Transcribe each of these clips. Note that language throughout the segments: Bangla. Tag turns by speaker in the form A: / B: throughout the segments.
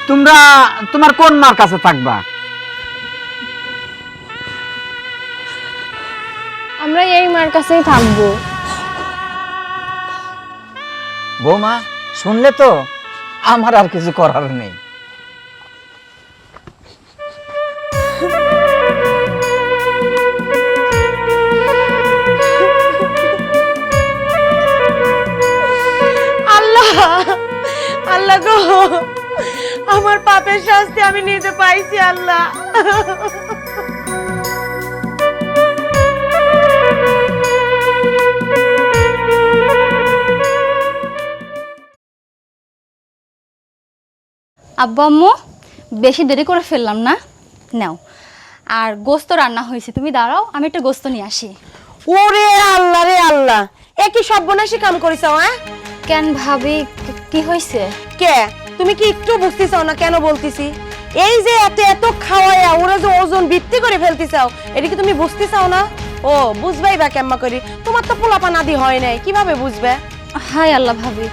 A: তোমরা তোমার কোন মার কাছে থাকবা?
B: আমরা এই মার কাছেই থাকবো।
A: বৌমা শুনলে তো, আমার আর কিছু করার নেই।
B: আল্লাহ, আল্লাহ গো, আমার পাপের শাস্তি আমি নিতে পাইছি আল্লাহ।
C: আব্বু আম্মু বেশি দেরি করে ফেললাম না? নাও, আর গোস্ত রান্না হয়েছে, তুমি দাঁড়াও, আমি একটা গোস্ত নিয়ে আসি।
B: ওরে আল্লাহ রে আল্লাহ, এ কি সর্বনাশী কাম করিছো? হ্যাঁ
C: কেন ভাবি, কি হয়েছে?
B: কে তুমি কি একটু বুঝতেছো না কেন বলতিছি? এই যে এত এত খাওয়ায়া ওরা যে ওজন বৃদ্ধি করে ফেলতেছাও, এটা কি তুমি বুঝতেছাও না? ও বুঝবাই বা কেমন করে? তোমার তো পোলাপা নাদি হয় নাই, কিভাবে বুঝবে?
C: হায় আল্লাহ ভাবি,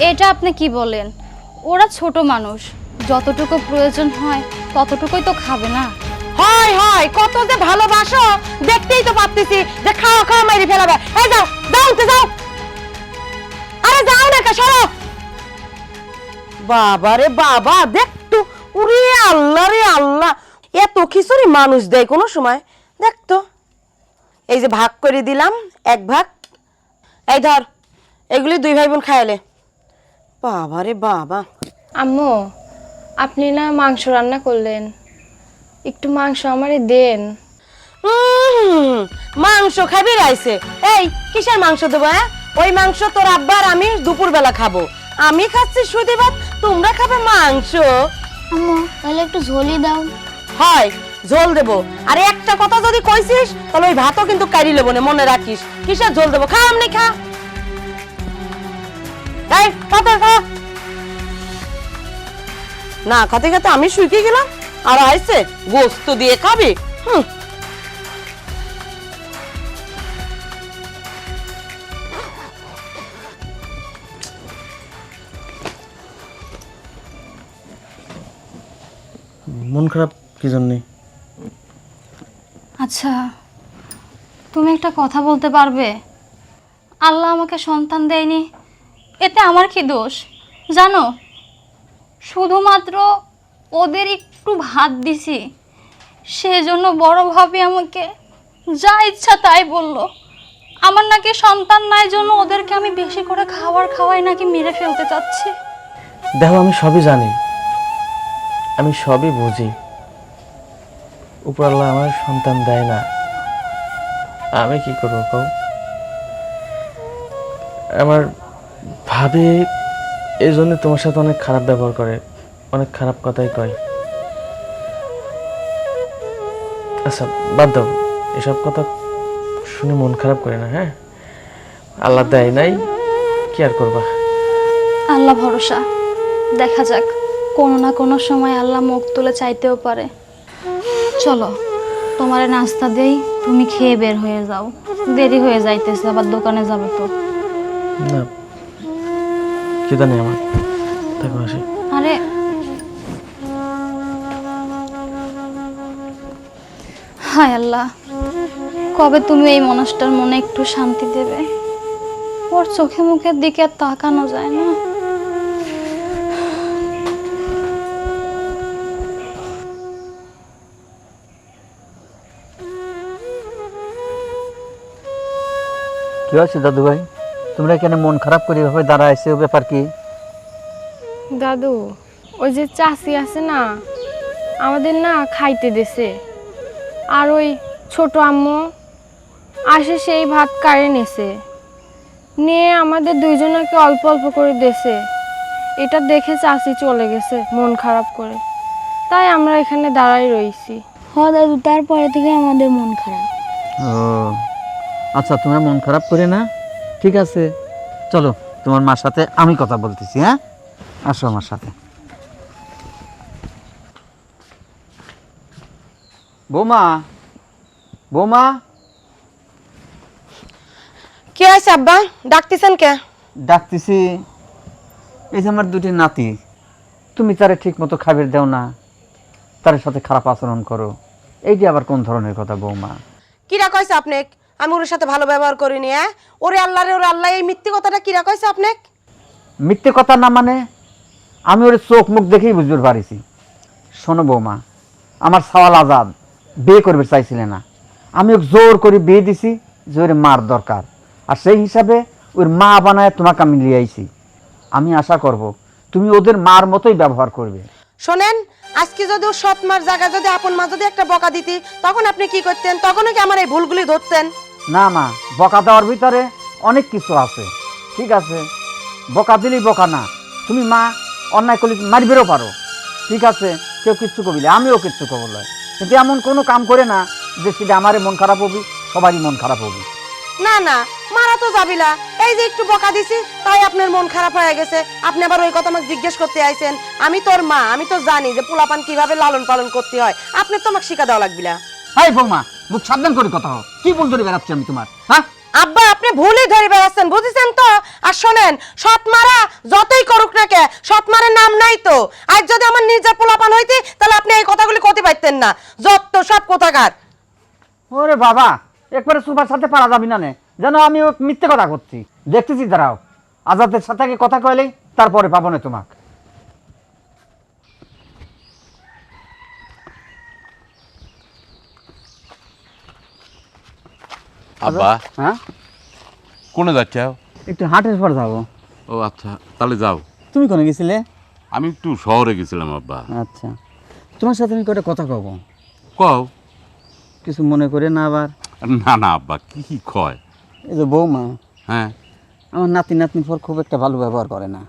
C: এটা আপনি কি বলেন? ওরা ছোট মানুষ, যতটুকু প্রয়োজন হয় ততটুকুই তো খাবে না?
B: হয় হয়, কত যে ভালোবাসো দেখতেই তো পাচ্ছি যে খাওয়া খাওয়া মাইরে ফেলাবে। এই যাও যাও তো যাও, আরে যাও না কা, সরো। বাবা রে বাবা, দেখ তো, ওরে আল্লাহ রে আল্লাহ, এত খিচুড়ি মানুষ দেয় কোনো সময়? দেখ তো, এই যে ভাগ করে দিলাম, এক ভাগ, এই ধর, এগুলি দুই ভাই বোন খাইলে। বাবা রে বাবা।
D: আম্মু, আপনি না মাংস রান্না করলেন, একটু মাংস আমারে দেন।
B: মাংস খাবি রাইছে? এই কিসের মাংস দেবো? হ্যাঁ, ওই মাংস তোর আব্বার আমি দুপুর বেলা খাবো। আমি খাচ্ছি সুদি ভাত, তোমরা খাবে মাংস?
E: আম্মু তাহলে একটু ঝোলই দাও।
B: হয়, ঝোল দেবো। আর একটা কথা যদি কইছিস তাহলে ওই ভাতও কিন্তু কারি লেবো না, মনে রাখিস। কিসের ঝোল দেবো? খা, আমনি খা। এই পাতা খা না, খাতে খাতে আমি শুকিয়ে গেলাম, আর আইছে গোস্ত দিয়ে খাবি?
F: মন খারাপ কি জন্যে?
C: আচ্ছা, তুমি একটা কথা বলতে পারবে? আল্লাহ আমাকে সন্তান দেয়নি, এতে আমার কি দোষ জানো? শুধুমাত্র ওদের একটু ভাত দিছি, সেজন্য বড় ভাবি আমাকে যা ইচ্ছা তাই বললো। আমার নাকি সন্তান নাই জন্য ওদেরকে আমি বেশি করে খাবার খাওয়াই নাকি মেরে ফেলতে চাচ্ছি।
F: দেখো, আমি সবই জানি, আমি সবই বুঝি। উপর আল্লাহ আমার সন্তান দেয় না, আমি কি করবো কও? আমার ভাবি এই জন্য তোমার সাথে অনেক খারাপ ব্যবহার করে, অনেক খারাপ কথাই কয়। আচ্ছা বাদ দাও, এসব কথা শুনে মন খারাপ করে না। হ্যাঁ, আল্লাহ দেয় নাই, কি আর করবা?
C: আল্লাহ ভরসা, দেখা যাক, কোনো না কোনো সময় আল্লাহ মুখ তুলে চাইতেও পারে। চলো তোমারে নাস্তা দেই, তুমি খেয়ে বের হয়ে যাও, দেরি হয়ে যাইতেছে, আবার দোকানে যাবে তো।
F: না, খিদা নেই আমার, থাকো আসি।
C: আরে হায় আল্লাহ, কবে তুমি এই মানুষটার মনে একটু শান্তি দেবে? ওর চোখে মুখের দিকে আর তাকানো যায় না।
A: কি হয়েছে দাদু ভাই, তোমরা কেন মন খারাপ করে এভাবে দাঁড়াইছে? ব্যাপার কি?
D: দাদু, ওই যে চাচি আছে না, আমাদের না খাইতে দেছে, আর ওই ছোট আম্মু আসে সেই ভাত কাড়ে নেছে, নিয়ে আমাদের দুইজনকে অল্প অল্প করে দেছে। এটা দেখে চাচি চলে গেছে মন খারাপ করে, তাই আমরা এখানে দাঁড়াই রইছি।
E: হ দাদু, তারপরে থেকে আমাদের মন খারাপ।
A: ও আচ্ছা, তোমরা মন খারাপ করে না, ঠিক আছে, চলো তোমার মার সাথে আমি কথা বলতেছি। হ্যাঁ, আসো আমার সাথে। বৌমা, বৌমা।
B: কে আছে আব্বা? ডাকতেছেন কে?
A: ডাকতেছি, এই যে আমার দুটি নাতি, তুমি তারে ঠিক মতো খাবার দাও না, তার সাথে খারাপ আচরণ করো, এইটি আবার কোন ধরনের কথা বৌমা?
B: কিরা কইছে আপনি আমি ওর সাথে ভালো ব্যবহার করিনি? হ্যাঁ, ওরে আল্লাহ, এই মিথ্যে কথাটা কিরা কইছে আপনি?
A: মিথ্যে কথা না মানে আমি ওর চোখ মুখ দেখেই বুঝতে পারিছি। শোনো বৌমা, আমার সওয়াল আজাদ বিয়ে করবে চাইছিলে না, আমি ওকে জোর করে বিয়ে দিছি যে ওর মার দরকার, আর সেই হিসাবে ওর মা বানায় তোমাকে আমি নিয়ে আইছি। আমি আশা করব তুমি ওদের মার মতোই ব্যবহার করবে।
B: শোনেন, আজকে যদি ওর সৎ মার জায়গায় যদি আপন মা যদি একটা বকা দিতি, তখন আপনি কি করতেন? তখনও কি আমার এই ভুলগুলি ধরতেন?
A: না মা, বকা দেওয়ার ভিতরে অনেক কিছু আছে। ঠিক আছে, বকা দিলেই বকা না, তুমি মা অন্যায় করলে মারবেরও পারো। ঠিক আছে, কেউ কিচ্ছু কবিলে আমিও কিচ্ছু কবলে, কিন্তু এমন কোনো কাম করে না যে সেটা আমারই মন খারাপ হবি, সবারই মন খারাপ হবি।
B: না না, মারা তো যাবিলা, এই যে একটু বকা দিছি তাই আপনার মন খারাপ হয়ে গেছে। আপনি আবার ওই কথা আমাকে জিজ্ঞেস করতে আইছেন। আমি তোর মা, আমি তো জানি যে পোলাপান কিভাবে লালন পালন করতে হয়। আপনি তো আমাকে শিখা দেওয়া লাগবিলা।
A: হাই বৌমা, মুখ সাবধান করে কথা হোক, কি বল ধরে বেড়াচ্ছি আমি তোমার? হ্যাঁ
B: আব্বা, আপনি ভুলই ধরে বেড়াচ্ছেন, বুঝেছেন তো? আর শোনেন, সৎ মারা যতই করুক না কে, সৎ মারের নাম নাই তো। আজ যদি আমার নিজের পোলাপান হইতে, তাহলে আপনি এই কথাগুলি কতে পারতেন না। যত সব কোথাকার।
A: ওরে বাবা, একবারে সুপার সাথে পারা যাবি না নে, যেন আমি ও মিথ্যে কথা করছি। দেখতেছি দাঁড়াও, আজাদের সাথে আগে কথা কইলেই তারপরে পাবো না তোমাকে।
G: আব্বা,
A: হ্যাঁ,
G: কোনে যাচ্ছ?
A: একটু হাটের পর যাবো।
G: ও আচ্ছা, তাহলে যাও।
A: তুমি কোনে গেছিলে?
G: আমি একটু শহরে গেছিলাম আব্বা।
A: আচ্ছা, তোমার সাথে আমি কটা কথা কব,
G: কও।
A: কিছু মনে করে না আবার?
G: না না আব্বা, কি কয়?
A: এই যে বৌমা,
G: হ্যাঁ,
A: আমার নাতি নাতনির পর খুব একটা ভালো ব্যবহার করে না।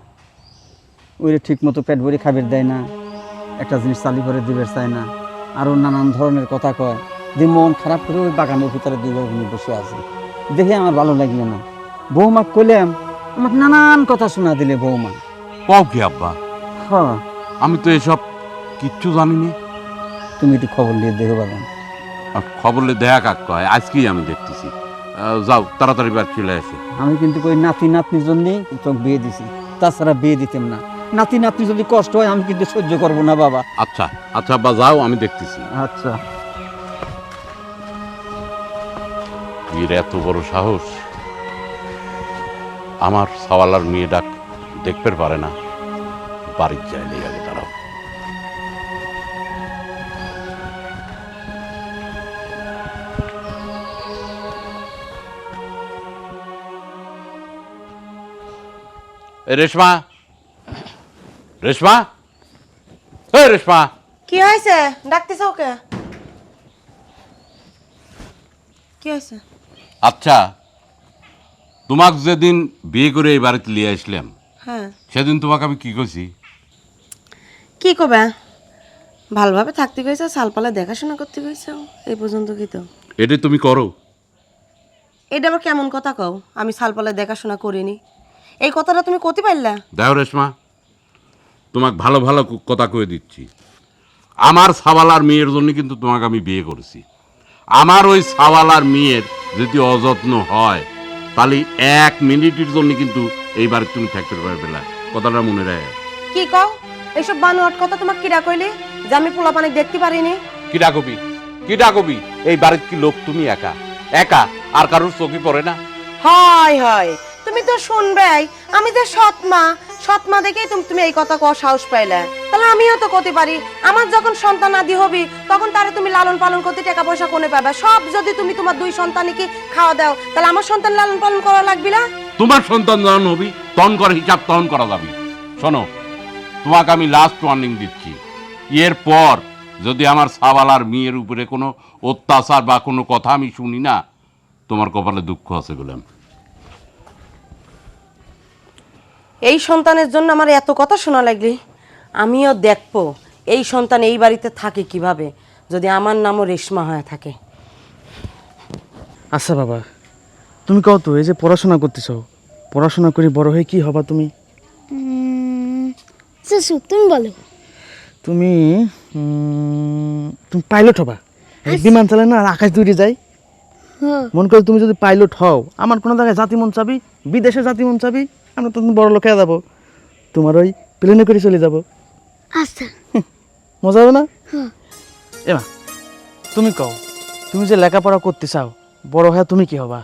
A: ওই ঠিক মতো পেট ভরে খাবার দেয় না, একটা জিনিস চালি করে দিবে চায় না, আরও নানান ধরনের কথা কয়। যে মন খারাপ করে ওই বাগানের ভিতরে দুই ভাই বসে আছে, দেখে আমার ভালো লাগলো না। বৌমা কইলাম, আমাকে নানান কথা শোনা দিলে বৌমা।
G: কও কি আব্বা?
A: হ্যাঁ,
G: আমি তো এসব কিচ্ছু জানি না।
A: তুমি একটু খবর নিয়ে দেখো বাগান।
G: খবরে দেখা কাক কয়, আজকেই আমি দেখতেছি। যাও তাড়াতাড়ি বাড়ি চলে আসে।
A: আমি কিন্তু ওই নাতি নাতনির জন্যই তোকে বিয়ে দিছি, তাছাড়া বিয়ে দিতাম না। নাতি নাতনি যদি কষ্ট হয় আমি কিন্তু সহ্য করবো না বাবা।
G: আচ্ছা আচ্ছা আব্বা, যাও, আমি দেখতেছি।
A: আচ্ছা,
G: এর এত বড় সাহস, আমার সওয়ালার মেয়ে ডাক দেখতে পারে না। বাড়ির যাইলে আগে দাঁড়াও। এ রেশমা, রেশমা, এ রেশমা।
B: কি হয়েছে? ডাকতেছ ওকে? কি হয়েছে?
G: আচ্ছা, তোমাকে যেদিন বিয়ে করে এই বাড়িতে নিয়ে আসলাম,
B: হ্যাঁ,
G: সেদিন তোমাকে আমি কি কইছি?
B: কি কবে? ভালোভাবে থাকতে কইছো, সালপালা দেখাশোনা করতে কইছো, এই পর্যন্ত কি তো?
G: এটা তুমি করো?
B: এটা আবার কেমন কথা কও? আমি সালপালা দেখাশোনা করিনি, এই কথাটা তুমি কতি পারলা?
G: দেখো রেশমা, তোমাকে ভালো ভালো কথা কয়ে দিচ্ছি। আমার সাওয়ালার মেয়ের জন্য কিন্তু তোমাকে আমি বিয়ে করেছি। আমার ওই সাওয়ালার মেয়ের যদি অযত্ন হয়, তাহলে 1 মিনিটের জন্য কিন্তু এই বাড়িতে তুমি থাকতে পারবে না। কথাটা মনে রাখে।
B: কি কও? এইসব বানোয়াট কথা তোমাকে কিরা কইলি যে আমি পোলাপানে দেখতে পারিনি?
G: কি ডাকবি, কি ডাকবি? এই বাড়িতে কি লোক তুমি একা একা, আর কারোর চোখে পড়ে না?
B: হয় হয়, তুমি তো শুনবেই, আমি যে সৎ মা দেখেই তুমি এই কথা কও সাহস পাইলে। তাহলে আমিও তো করতে পারি। আমার যখন সন্তান আদি হবি, তখন তারে তুমি লালন পালন করতে টাকা পয়সা কোনে পাবে? সব যদি তুমি তোমার 2 সন্তানকে খাওয়া দাও, তাহলে আমার সন্তান লালন পালন করা লাগবে না?
G: তোমার সন্তান যখন হবি তখন করে হিসাব তখন করা যাবে। শোনো, তোমাকে আমি লাস্ট ওয়ার্নিং দিচ্ছি, এরপর যদি আমার সাওয়ালার মেয়ের উপরে কোনো অত্যাচার বা কোনো কথা আমি শুনি না, তোমার কপালে দুঃখ আছে বললাম।
B: এই সন্তানের জন্য আমার এত কথা শোনা লাগলি, আমিও দেখবো এই সন্তান এই বাড়িতে থাকে কিভাবে, যদি আমার নামও রেশমা হয়ে থাকে।
F: আচ্ছা বাবা, তুমি কও তো, এই যে পড়াশোনা করতেছ, পড়াশোনা করে বড় হয়ে কি হবা তুমি?
E: শুশু তুমি বলো।
F: তুমি তুমি পাইলট হবা। এই বিমান চালায় না, আর আকাশ দূরে যায়।
E: হ্যাঁ,
F: মন করো তুমি যদি পাইলট হও, আমার কোনো জায়গায় জাতি মন চাবি, বিদেশে জাতি মন চাবি, আমরা তো বড় লোক হয়ে যাবো, তোমার ওই প্লেনে করে চলে যাবো।
E: আচ্ছা
F: মজা হবে না? এমা তুমি কও, তুমি যে লেখাপড়া করতে চাও, বড় হয়ে তুমি কি হবা?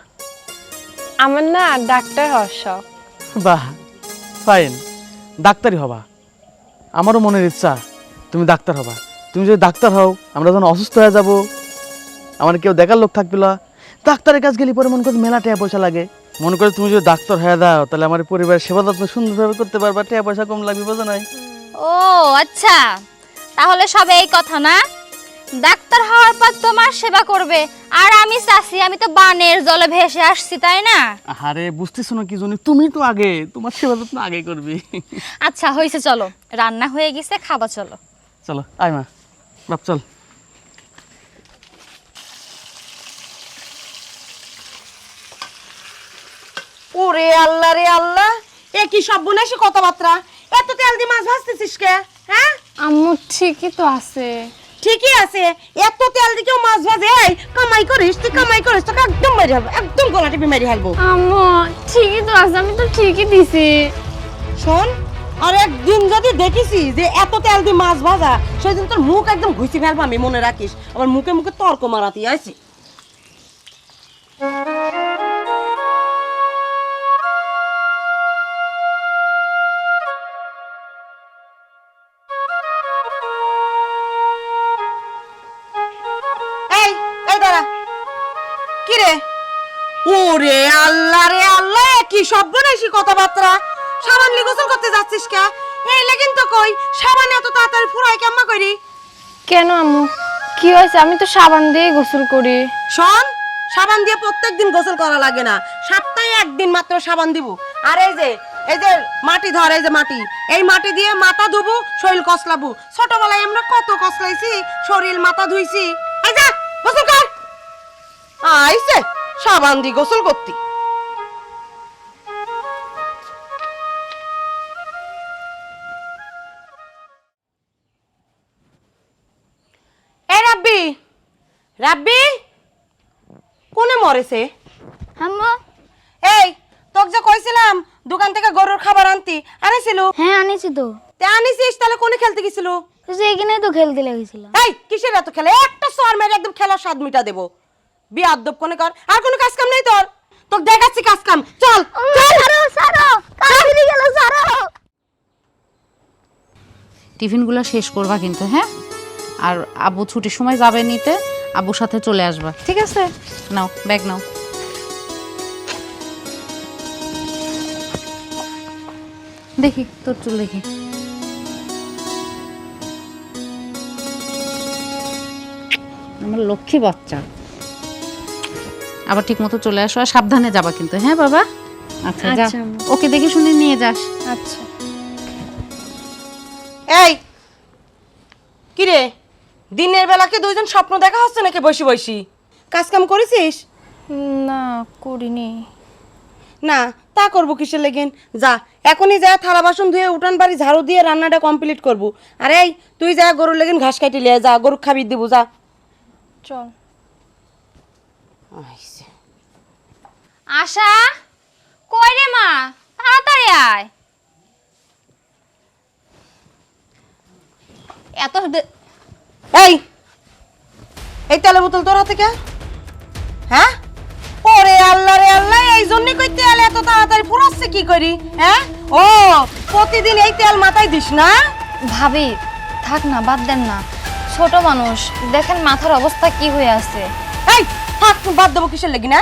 D: আমার না ডাক্তার হওয়ার শখ।
F: বাহ, ফাইন, ডাক্তারই হবা। আমারও মনের ইচ্ছা তুমি ডাক্তার হবা। তুমি যদি ডাক্তার হও, আমরা যখন অসুস্থ হয়ে যাব, আমার কেউ দেখার লোক থাকবে না। ডাক্তারের কাজ গেলে পরে মনে করে মেলা টাকা পয়সা লাগে। মনে করে তুমি যদি ডাক্তার হয়ে দাও, তাহলে আমার পরিবারের সেবা যত্ন সুন্দরভাবে করতে পারবা, টাকা পয়সা কম লাগবে, বোঝো নাই?
C: ও আচ্ছা, তাহলে সব এই কথা না? ডাক্তার হওয়ার পর তোমার সেবা করবে, আর আমি চাষি, আমি তো বানের জলে ভেসে আসছি, তাই না?
F: আরে বুঝতেছো না কি জন্য, তুমি তো আগে তোমার সেবা যত্ন আগে করবে।
C: আচ্ছা হয়েছে, চলো রান্না হয়ে গেছে, খাবা চলো।
F: চলো আয় মা, বাপ চল।
B: ওরে আল্লাহ রে আল্লাহ, এ কি সর্বনাশী কথাবার্তা! এত তেল দিয়ে মাছ ভাজতেছিস কে? হ্যাঁ,
D: আম্মু ঠিকই তো আছে।
B: ঠিকই আছে, এত তেল দিয়ে কেউ মাছ ভাজে? এই কামাই করিস, তুই কামাই করিস, তোকে একদম মেরে হালবো, একদম গলা টিপে মেরে হালবো।
D: আম্মু ঠিকই তো আছে, আমি তো ঠিকই দিছি।
B: শোন, আর একদিন যদি দেখিসি যে এত তেল দিয়ে মাছ ভাজা, সেদিন তোর মুখ একদম ঘুষি ফেলবো আমি, মনে রাখিস। আবার মুখে মুখে তর্ক মারাতে আইছি। এই এই দাঁড়া, কি রে? ওরে আল্লাহ রে আল্লাহ, কি সর্বনাশী কথাবার্তা! সাবান নিয়ে গোসল করতে যাচ্ছিস কে? এই লাগিন তো কই, সাবান এত তাড়াতাড়ি ফুরাই কেমন করি?
D: কেন আম্মু, কি হয়েছে? আমি তো সাবান দিয়ে গোসল করি।
B: শোন, সাবান দিয়ে প্রত্যেকদিন গোসল করা লাগে না, সপ্তাহে একদিন মাত্র সাবান দিব। আর এই যে মাটি ধর, এই যে মাটি, এই মাটি দিয়ে মাথা ধুবো, শরীর কসলাবো। ছোটবেলায় আমরা কত কসলাইছি, শরীর মাথা ধুইছি। এই যা গোসল কর। আইছে সাবান দিয়ে গোসল করতি। এই রাব্বি, রাব্বি কোনে মরেছে?
E: আম্মু,
B: এই তোকে যে কইছিলাম দোকান থেকে গরুর খাবার আনতি, আনিছিল?
E: হ্যাঁ আনিছি তো।
B: তে আনিছিস, তাহলে কোনে খেলতে গেছিল?
E: ওই যে এখানেই তো খেলতে লেগেছিলাম।
B: এই কিসের এত খেলে? একটা সর মেরে একদম খেলার স্বাদ মিটা দেবো। বিয়াদব কোনে কর, আর কোনো কাজ কাম নেই তোর? তোকে দেখাচ্ছি কাজ কাম, চল চল।
E: সারো সারো, কাজ গেল সারো।
H: টিফিনগুলো শেষ করবা কিন্তু, হ্যাঁ? আর আব্বু ছুটির সময় যাবে নিতে, আব্বুর সাথে চলে আসবা, ঠিক আছে? নাও ব্যাগ নাও। দেখি তোর চুল দেখি। আমার লক্ষ্মী বাচ্চা, আবার ঠিক মতো চলে আসো, আর সাবধানে যাবা কিন্তু, হ্যাঁ বাবা? আচ্ছা যা,
E: আচ্ছা, আম্মু।
H: ওকে দেখে শুনে নিয়ে যাস।
D: আচ্ছা।
B: এই কি রে, দিনের বেলা কি দুইজন স্বপ্ন দেখা হচ্ছে নাকি বসি বসি? কাজ কাম করেছিস?
D: না করিনি।
B: না, তা করবো কিসের লেগেন? যা এখনই যা থালা বাসন ধুয়ে উঠান বাড়ি ঝাড়ু দিয়ে রান্নাটা কমপ্লিট করবো। আর এই তুই যা গরুর লেগেন ঘাস কাটি লিয়ে যা, গরু খাবি দিব, যা।
D: চল।
C: আশা, কই রে মা, তাড়াতাড়ি আয়।
B: এই এই তেলের বোতল তোর হাতে কে? হ্যাঁ, ওরে আল্লাহ রে আল্লাহ, এই জন্য কই তেল এত তাড়াতাড়ি ফুরাচ্ছে কি করি? হ্যাঁ, ও প্রতিদিন এই তেল মাথায় দিস না?
C: ভাবি থাক না, বাদ দেন না, ছোট মানুষ, দেখেন মাথার অবস্থা কি হয়ে আছে।
B: এই থাক, তুমি বাদ দেবো কিসের লাগি? না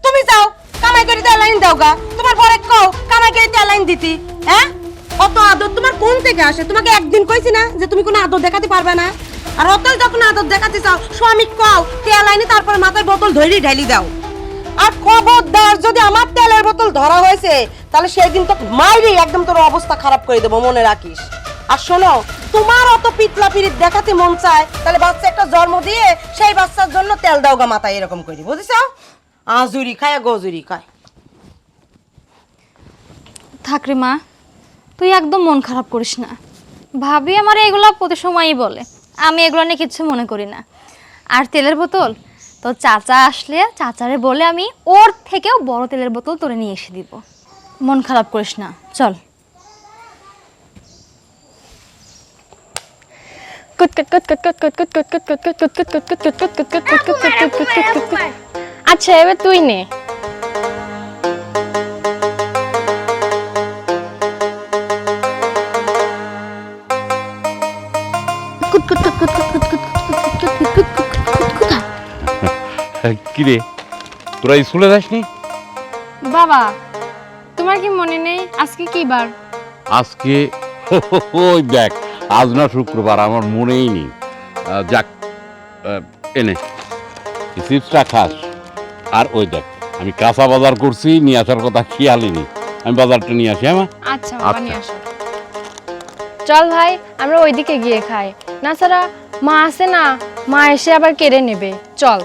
B: তুমি যাও কামাই করে তেল আইন দাও গা, তোমার পরে কও কামাই করে তেল আইন দিতি। হ্যাঁ, অত আদর তোমার কোন থেকে আসে? তোমাকে একদিন কইছি না যে তুমি কোনো আদর দেখাতে পারবে না? আর অতই যখন আদর দেখাতে চাও, স্বামী কও তেল আইনি, তারপরে মাথায় বোতল ধরে ঢালি দাও। আর খবরদার, যদি আমার তেলের বোতল ধরা হয়েছে, তাহলে সেই দিন তো মাইরি একদম তোর অবস্থা খারাপ করে দেবো, মনে রাখিস। আর শোনো, তোমার অত পিতলা পিরিত দেখাতে মন চায়, তাহলে বাচ্চা একটা জন্ম দিয়ে সেই বাচ্চার জন্য তেল দাও গা মাথায়, এরকম করি, বুঝেছ? আজুরি খায় গজুরি খায়।
C: থাক রে মা, তুই একদম মন খারাপ করিস না। ভাবি আমার এগুলো প্রতি সময়ই বলে, আমি এগুলো নিয়ে কিচ্ছু মনে করি না। আর তেলের বোতল তো চাচা আসলে চাচারে বলে আমি ওর থেকেও বড় তেলের বোতল তোরে নিয়ে এসে দিব। মন খারাপ করিস না, চল।
D: আচ্ছা এবার তুই নে।
G: কিরে তোরা স্কুলে যাসনি?
D: বাবা তোমার কি মনে নেই আজকে কি বার?
G: আজকে ওই দেখ, আজ না শুক্রবার, আমার মনেই নেই। যাক, এনে চিপসটা খাস। আর ওই দেখ, আমি কাঁচা বাজার করছি, নিয়ে আসার কথা খেয়ালই নেই। আমি বাজারটা নিয়ে আসি। হ্যাঁ
D: আচ্ছা বাবা নিয়ে আসো। চল ভাই আমরা ওইদিকে গিয়ে খাই, না ছাড়া মা আসে না, মা এসে আবার কেড়ে নেবে। চল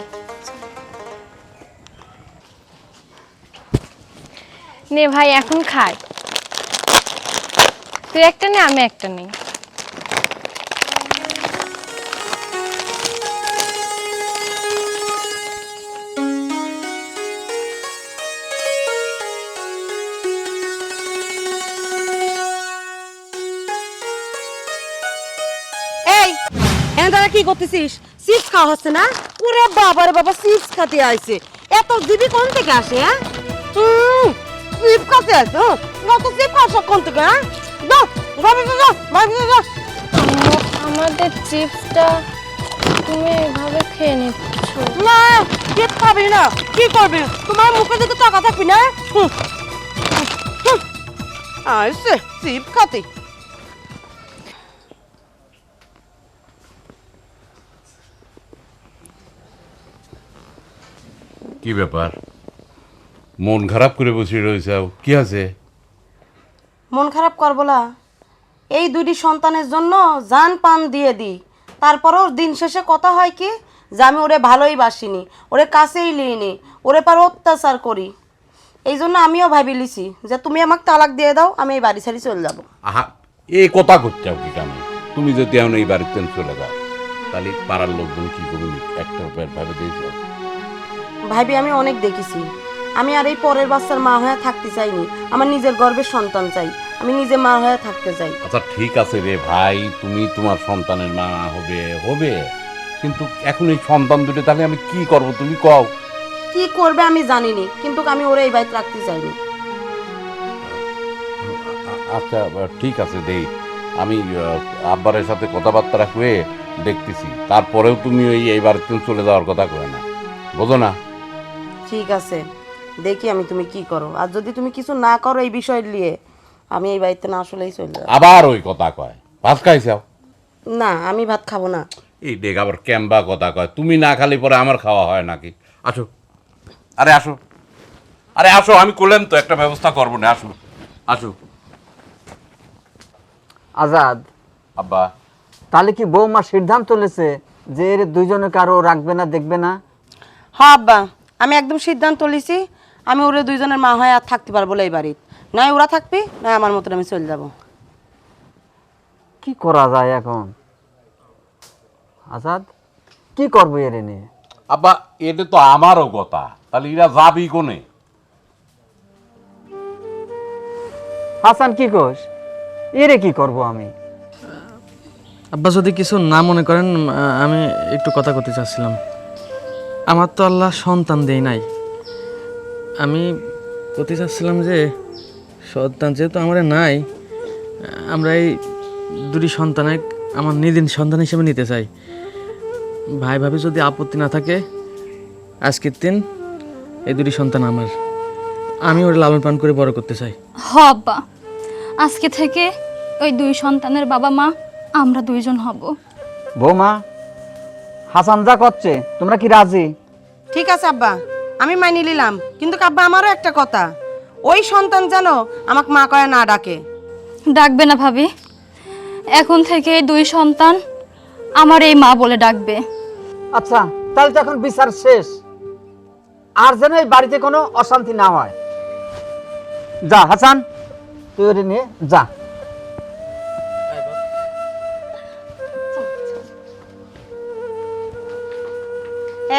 D: নে ভাই এখন খাই, তুই একটা নে আমি একটা নেই।
B: এই এনে দাদা কি করতেছিস? চিপস খাওয়া হচ্ছে না? ওরে বাবা রে বাবা, চিপস খাতে আইছে। এত জিবি কোন থেকে আসে? হ্যাঁ চিপস খাতে আসে? কত চিপস খাওয়া কোন থেকে? হ্যাঁ যাও যাও যাও যাও যাও।
D: আমাদের চিপসটা তুমি এভাবে খেয়ে নিচ্ছ।
B: না চিপস খাবি না, কি করবি? তোমার মুখে দিকে টাকা থাকবি না? আইসে চিপস খাতে।
G: কি ব্যাপার, মন খারাপ করে বসে রয়েছে? কি আছে?
B: মন খারাপ করবো না? এই দুটি সন্তানের জন্য জান পান দিয়ে দিই, তারপরেও দিন শেষে কথা হয় কি যে আমি ওরে ভালোই বাসিনি, ওরে কাছেই লিইনি, ওরে পার অত্যাচার করি। এই জন্য আমিও ভাবি লিছি যে তুমি আমাকে তালাক দিয়ে দাও, আমি এই বাড়ি ছাড়ি চলে যাবো।
G: আহা, এই কথা করতে কি কেন? তুমি যদি এখন এই বাড়িতে চলে যাও, তাহলে পাড়ার লোকজন কি করবে? একটা ভাবে দিয়েছ?
B: ভাবি আমি অনেক দেখেছি, আমি আর এই পরের বাচ্চার মা হয়ে থাকতে চাইনি। আমার নিজের গর্বের সন্তান চাই, আমি নিজে মা হয়ে থাকতে চাই।
G: আচ্ছা ঠিক আছে রে ভাই, তুমি তোমার সন্তানের মা হবে হবে, কিন্তু এখন এই সন্তান দুটো তাহলে আমি কি করব তুমি কও?
B: কি করবে আমি জানিনি, কিন্তু আমি ওরে এই বাড়িতে রাখতে চাইনি।
G: আচ্ছা ঠিক আছে, দেই আমি আব্বারের সাথে কথাবার্তা রাখবে দেখতেছি, তারপরেও তুমি এই বাড়িতে চলে যাওয়ার কথা কয় না, বোঝো না?
B: ঠিক আছে, দেখি আমি তুমি কি করো। আর যদি তুমি কিছু না করো এই বিষয় নিয়ে, আমি এই বাড়িতে না আসলেই চলে যাবো।
G: আবার ওই কথা কয়, ভাত খাইছাও?
B: না আমি ভাত খাবো না।
G: এই দেখ আবার ক্যাম্বা কথা কয়, তুমি না খালি পরে আমার খাওয়া হয় নাকি? আসো, আরে আসো, আরে আসো, আমি করলাম তো একটা ব্যবস্থা করবো না, আসো আসো।
A: আজাদ,
G: আব্বা,
A: তাহলে কি বৌমা সিদ্ধান্ত নিয়েছে যে এর দুইজনে কারো রাখবে না, দেখবে না?
B: হ্যাঁ আব্বা, আমি একদম সিদ্ধান্ত লিছি, আমি ওরে দুইজনের মা হয়ে আর থাকতে পারবো না এই বাড়িতে। নয় ওরা থাকবি, নয় আমার মতন আমি চলে যাবো।
A: কি করা যায় এখন? আজাদ, কি করবো এর নিয়ে?
G: আব্বা এটা তো আমারও কথা, তাহলে এরা যাবি কোনে?
A: হাসান কি কোস? এরে কি করব আমি?
F: আব্বা যদি কিছু না মনে করেন, আমি একটু কথা করতে চাচ্ছিলাম। আমার তো আল্লাহ সন্তান দেই নাই, আমি বলতে চাচ্ছিলাম যে সন্তান যেহেতু আমার নাই, আমরা এই দুটি সন্তানের আমার নিদিন সন্তান হিসেবে নিতে চাই। ভাই ভাবি যদি আপত্তি না থাকে, আজকের দিন এই দুটি সন্তান আমার, আমি ওর লালন পালন করে বড় করতে চাই।
C: হ আব্বা, আজকে থেকে ওই দুই সন্তানের বাবা মা আমরা দুইজন হব।
A: বৌমা, হাসান যা করছে তোমরা কি রাজি?
B: ঠিক আছে আব্বা, আমি মানি নিলাম, কিন্তু আব্বা আমারও একটা কথা, ওই সন্তান যেন আমাকে মা কয়ে না ডাকে।
C: ডাকবে না ভাবি, এখন থেকে এই দুই সন্তান আমার এই মা বলে ডাকবে।
A: আচ্ছা তাহলে তো এখন বিচার শেষ, আর যেন এই বাড়িতে কোনো অশান্তি না হয়। যা হাসান, তুই ওরে নিয়ে যা।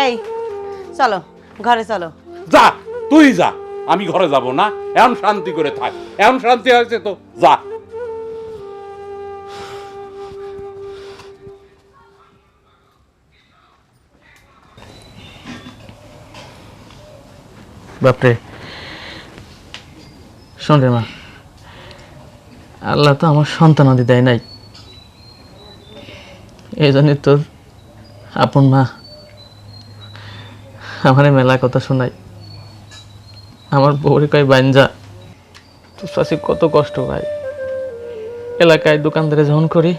B: এই চলো ঘরে চলো।
G: যা, তুই যা, আমি ঘরে যাব না। এখন শান্তি করে থাক, এখন শান্তি হয়েছে তো, যা।
F: বাপরে, শোন রে মা, আল্লাহ তো আমার সন্তান আদি দেয় নাই, এই জন্য তোর আপন মা আমারে মেলা কথা শোনাই। আমার বউরে কয় বাঞ্জা, তোর শাশি কত কষ্ট ভাই। এলাকায় দোকানদারে যখন করি,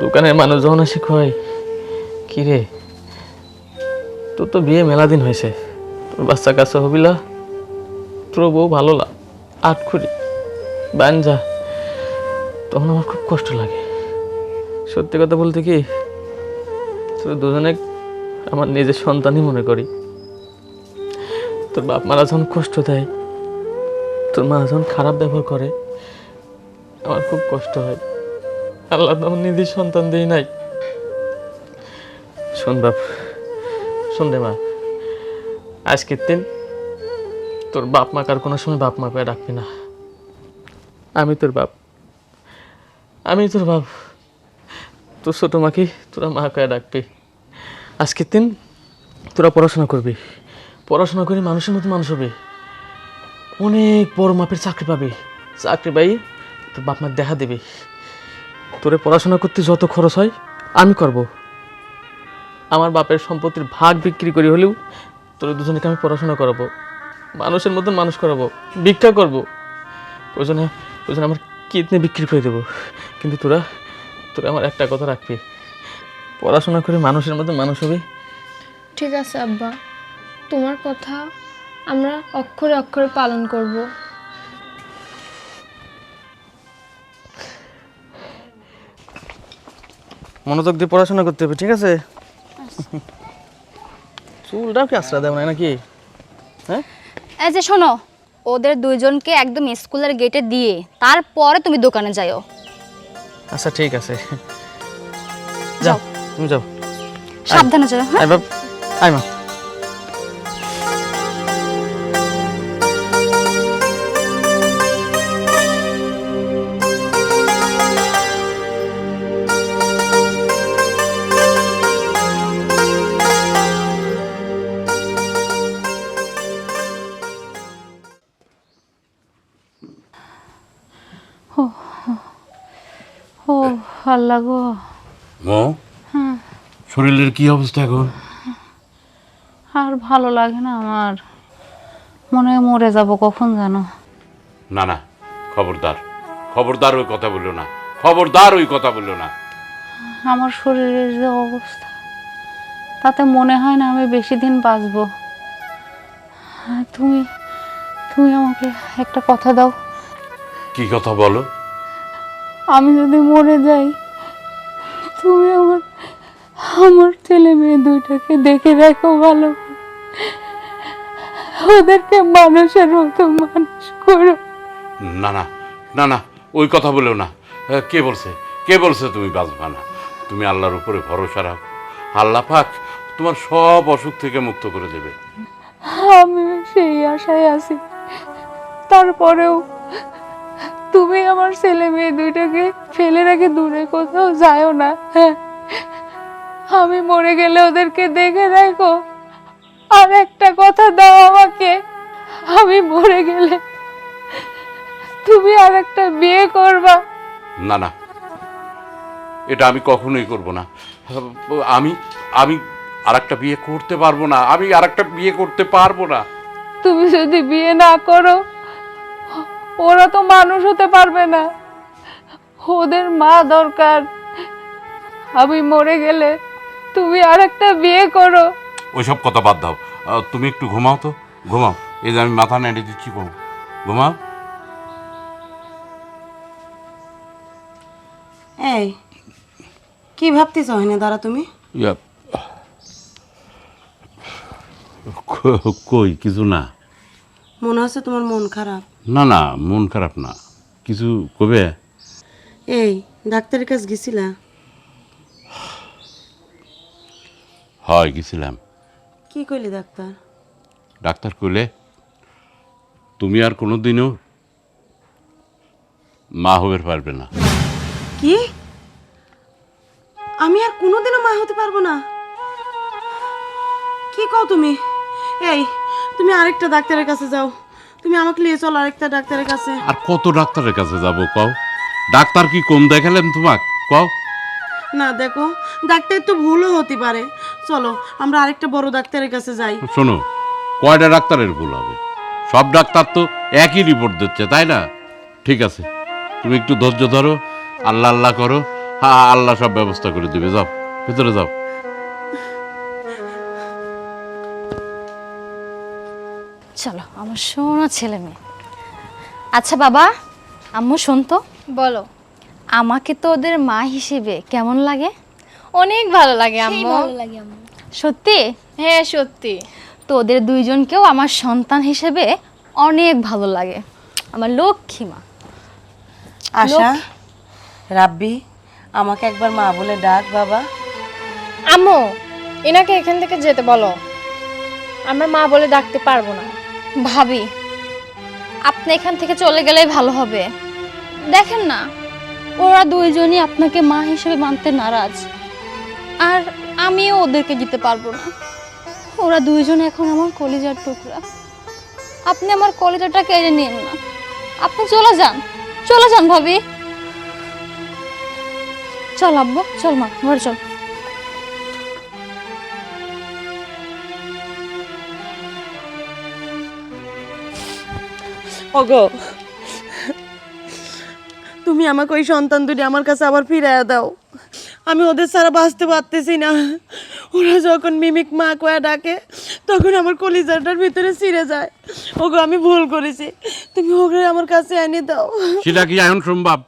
F: দোকানের মানুষ যখন আসি কয়, কি রে তোর তো বিয়ে মেলা দিন হয়েছে, তোর বাচ্চা কাছে হবিলা, তোর বউ ভালো আট করি বাঞ্জা। তখন আমার খুব কষ্ট লাগে। সত্যি কথা বলতে কি, তোর দুজনে আমার নিজের সন্তানই মনে করি। তোর বাপ মারা যখন কষ্ট দেয়, তোর মা যখন খারাপ ব্যবহার করে, আমার খুব কষ্ট হয়। আল্লাহ তো আমার নিজের সন্তান দেই নাই। শোন বাপ, শোন রে মা, আজকের দিন তোর বাপ মা কার কোনো সময় বাপ মা করে ডাকবি না। আমি তোর বাপ, আমি তোর বাপ, তোর ছোট মাকে তোরা মা করে ডাকবি। আজকের দিন তোরা পড়াশোনা করবি, পড়াশোনা করে মানুষের মতো মানুষ হবে, অনেক বড় মাপের চাকরি পাবি। চাকরি পাই তোর বাপ মার দেখা দেবে। তোরে পড়াশোনা করতে যত খরচ হয় আমি করব। আমার বাপের সম্পত্তির ভাগ বিক্রি করি হলেও তোর দুজনকে আমি পড়াশোনা করাবো, মানুষের মতন মানুষ করাবো, ভিক্ষা করবো। ওজনে আমার কিডনি বিক্রি করে দেবো। কিন্তু তোরা আমার একটা কথা রাখবি, পড়াশোনা করে মানুষের মতো মানুষ হবে।
D: ঠিক আছে আব্বা, তোমার কথা আমরা অক্ষরে অক্ষরে পালন করব।
F: মনোযোগ দিয়ে পড়াশোনা করতে হবে, ঠিক আছে? চুলটাও কি আশ্রা দেব না নাকি? হ্যাঁ,
C: এই যে শোনো, ওদের দুইজনকে একদম স্কুলের গেটে দিয়ে তারপরে তুমি দোকানে যাও।
F: আচ্ছা ঠিক আছে, যাও তুমি যাও,
C: সাবধানে যাও। হ্যাঁ,
F: আয় বাপ, আয় মা।
H: ও আল্লাহ গো,
G: মো, শরীরের কি অবস্থা এখন?
H: আর ভালো লাগে না আমার, মনে হয় মরে যাব কখন জানো।
G: না না, খবরদার, খবরদার ওই কথা বললো না, খবরদার ওই কথা বললো না।
H: আমার শরীরের যে অবস্থা, তাতে মনে হয় না আমি বেশি দিন বাঁচবো। তুমি তুমি আমাকে একটা কথা দাও।
G: কি কথা বলো?
H: আমি যদি মরে যাই, তুমি আমার ছেলে মেয়ে দুইটাকে দেখে রাখো ভালো, ওদেরকে মানুষের মতো মানুষ করো।
G: না না না না, ওই কথা বলো না। কে বলছে, কে বলছে তুমি বাঁচবা না? তুমি আল্লাহর উপরে ভরসা রাখো, আল্লাহ পাক তোমার সব অসুখ থেকে মুক্ত করে দেবে।
H: আমি সেই আশায় আছি, তারপরেও তুমি আমার ছেলে মেয়ে দুইটাকে ফেলে রেখে দূরে কোথাও যাও না। হ্যাঁ, আমি মরে গেলে ওদেরকে দেখে রাখো। আর একটা কথা দাও আমাকে, আমি মরে গেলে তুমি আর একটা বিয়ে করবা।
G: না না, এটা আমি কখনোই করব না। আমি আমি আরেকটা বিয়ে করতে পারবো না, আমি আরেকটা বিয়ে করতে পারবো না।
H: তুমি যদি বিয়ে না করো, ওরা তো মানুষ হতে পারবে না, ওদের মা দরকার। আমি মরে গেলে তুমি আরেকটা বিয়ে করো।
G: ওইসব কথা বাদ দাও, তুমি একটু ঘুমাও তো, ঘুমাও। এই যে আমি মাথা নেড়ে দিচ্ছি, ঘুমাও।
B: এই কি ভাবতেছ হেনে দাঁড়া তুমি?
G: কই কিছু না।
B: মনে হচ্ছে তোমার মন খারাপ।
G: না না, মন খারাপ না, কিছু কবে?
B: এই ডাক্তারের কাছে গেছিলা?
G: হয় গেছিলাম।
B: কি কইলি ডাক্তার?
G: ডাক্তার কইলে তুমি আর কোনোদিনও মা হতে পারবে না।
B: কি? আমি আর কোনোদিনও মা হতে পারবো না? কি কও তুমি? এই তুমি আরেকটা ডাক্তারের কাছে যাও, তুমি আমাকে নিয়ে চলো আরেকটা ডাক্তারের কাছে।
G: আর কত ডাক্তারের কাছে যাব কও? ডাক্তার কি কম দেখালেন তোমাক কও?
B: না দেখো, ডাক্তার তো ভুলও হতে পারে, চলো আমরা আরেকটা বড় ডাক্তারের কাছে যাই।
G: শোনো, কয়টা ডাক্তারের ভুল হবে? সব ডাক্তার তো একই রিপোর্ট দিচ্ছে, তাই না? ঠিক আছে, তুমি একটু ধৈর্য ধরো, আল্লাহ আল্লাহ করো, হ্যাঁ আল্লাহ সব ব্যবস্থা করে দেবে। যাও ভিতরে যাও।
C: চলো আমার সোনা ছেলে মেয়ে। আচ্ছা বাবা, আম্মু শুনতো,
D: বলো।
C: আমাকে তো ওদের মা হিসেবে কেমন লাগে?
D: অনেক ভালো লাগে আম্মু।
E: ভালো লাগে আম্মু।
C: সত্যি?
D: হ্যাঁ সত্যি।
C: তো ওদের দুইজনকেও আমার সন্তান হিসেবে অনেক ভালো লাগে। আমার লক্ষ্মী মা।
B: আশা, রাব্বি, আমাকে একবার মা বলে ডাক বাবা।
D: আম্মু, এনাকে এখান থেকে যেতে বলো, আমরা মা বলে ডাকতে পারবো না।
C: ভাবি, আপনি এখান থেকে চলে গেলেই ভালো হবে। দেখেন না, ওরা দুইজনই আপনাকে মা হিসেবে মানতে নারাজ, আর আমিও ওদেরকে দিতে পারবো না। ওরা দুইজন এখন আমার কলিজার টুকরা। আপনি আমার কলিজাটা কেড়ে নিন না, আপনি চলে যান, চলে যান ভাবি। চল আব্বু, চল মা, ঘরে চল।
B: ওগো, তুমি আমাকে ওই সন্তান দুটি আমার কাছে আবার ফিরাইয়া দাও। আমি ওদের ছাড়া বাঁচতে পারতেছি না। ওরা যখন মিমিক মা কয়া ডাকে তখন আমার কলিজাটার ভিতরে ছিঁড়ে যায়। ওগো, আমি ভুল করেছি, তুমি ওকে আমার কাছে এনে দাও।
G: সেটা কি এখন সম্ভব?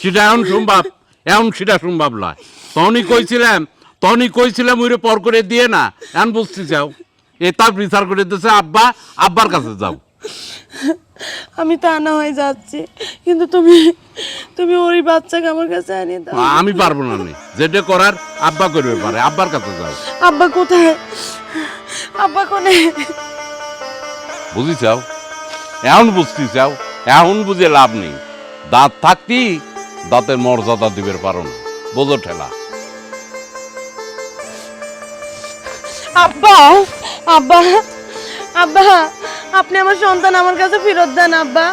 G: সেটা এখন সম্ভব? এখন সেটা সম্ভব নয়। তখনই কইছিলাম ওইরে পর করে দিয়ে না, এখন বুঝতে চাও এ তার বিচার করে দিতেছে আব্বা, আব্বার কাছে যাও।
B: আমি তা না হয়ে যাচ্ছি, কিন্তু তুমি ওই বাচ্চাকে আমার কাছে এনে দাও।
G: আমি পারবো না নে, যেটা করার আব্বা করবে পারে, আব্বার কাছে যাও।
B: আব্বা কোথায়? আব্বা কোনে?
G: বুঝি চাও? এখন বুঝতে চাও? এখন বুঝে লাভ নেই। দাঁত থাকতি দাঁতের মর্যাদা দিবে পারো না, বোঝো ঠেলা।
B: আব্বা, আব্বা, আব্বা, আপনি আমার সন্তান আমার কাছে ফেরত দেন আব্বা।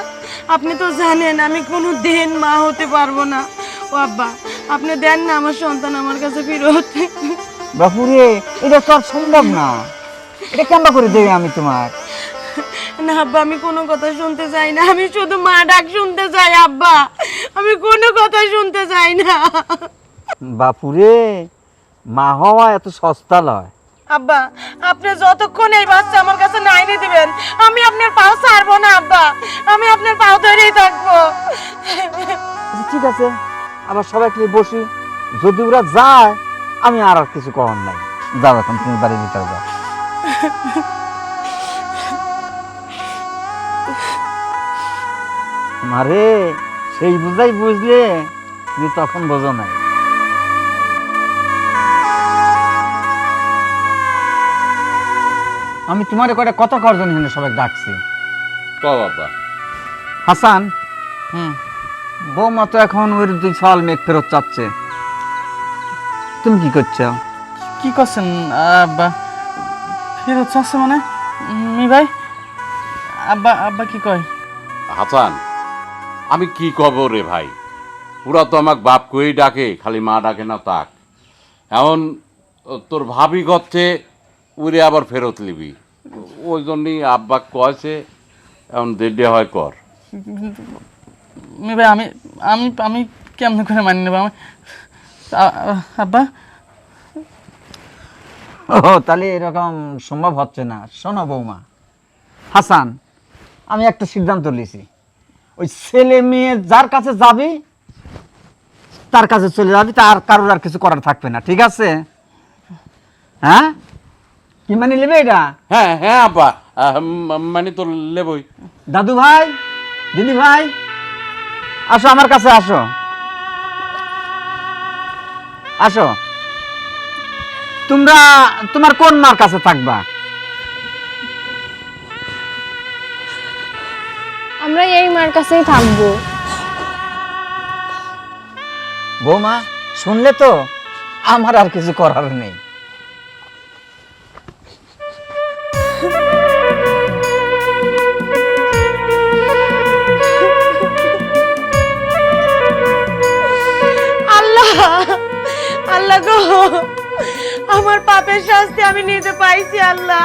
B: আপনি তো জানেন আমি কোনো দিন মা হতে পারবো না। ও আব্বা, আপনি দেন না আমার সন্তান আমার কাছে ফেরত।
A: বাপুরে, এটা তো আর সম্ভব না। এটা কেমন করে দেবে আমি তোমার?
B: না আব্বা, আমি কোনো কথা শুনতে চাই না, আমি শুধু মা ডাক শুনতে চাই আব্বা, আমি কোনো কথা শুনতে চাই না।
A: বাপুরে, মা হওয়া এত সস্তা নয়।
B: আব্বা, আপনি যতক্ষণ এই বাচ্চা আমার কাছে না এনে দিবেন আমি আপনার পাও ছাড়বো না আব্বা, আমি আপনার পাও ধরেই থাকবো।
A: আচ্ছা, ঠিক আছে, আবার সবাইকে নিয়ে বসি। যদি ওরা যায় আমি আর কিছু করার নাই। যাও এখন তুমি বাড়ির ভিতরে যাও। মারে, সেই বুঝাই বুঝলে তুমি তখন বোঝো নাই। আমি তোমার কয়টা কথা কর্জন হিসেবে সবাই ডাকছি।
G: ক বাবা।
A: হাসান, বৌমা তো এখন ওই 2 সাল মেঘ ফেরত চাচ্ছে, তুমি কি করছো?
F: কি করছেন আব্বা? ফেরত চাচ্ছে মানে? মি ভাই, আব্বা আব্বা কি কয়?
G: হাসান, আমি কি কব রে ভাই, পুরা তো আমাকে বাপ কই ডাকে, খালি মা ডাকে না তাক। এখন তোর ভাবি করছে উড়ে আবার ফেরত লিবি, ওই জন্যই আব্বা কয়েছে এখন দেড়ে হয় কর।
F: মি ভাই, আমি আমি আমি কেমন করে মানি নেব? আমি আব্বা।
A: ও, তাহলে এরকম সম্ভব হচ্ছে না। শোনো বৌমা, হাসান, আমি একটা সিদ্ধান্ত নিয়েছি, ওই ছেলে মেয়ে যার কাছে যাবি তার কাছে চলে যাবি, তার কারোর আর কিছু করার থাকবে না, ঠিক আছে? হ্যাঁ, কি মানে নেবে এটা?
G: হ্যাঁ হ্যাঁ আব্বা, মানে তো লেবই।
A: দাদু ভাই, দিদি ভাই, আসো আমার কাছে, আসো আসো। তোমরা তোমার কোন মার কাছে থাকবা?
D: আমরা এই মার কাছেই থাকবো।
A: বৌমা, শুনলে তো, আমার আর কিছু করার নেই।
B: আল্লাহ গো, আমার পাপের শাস্তি আমি নিতে পাইছি আল্লাহ।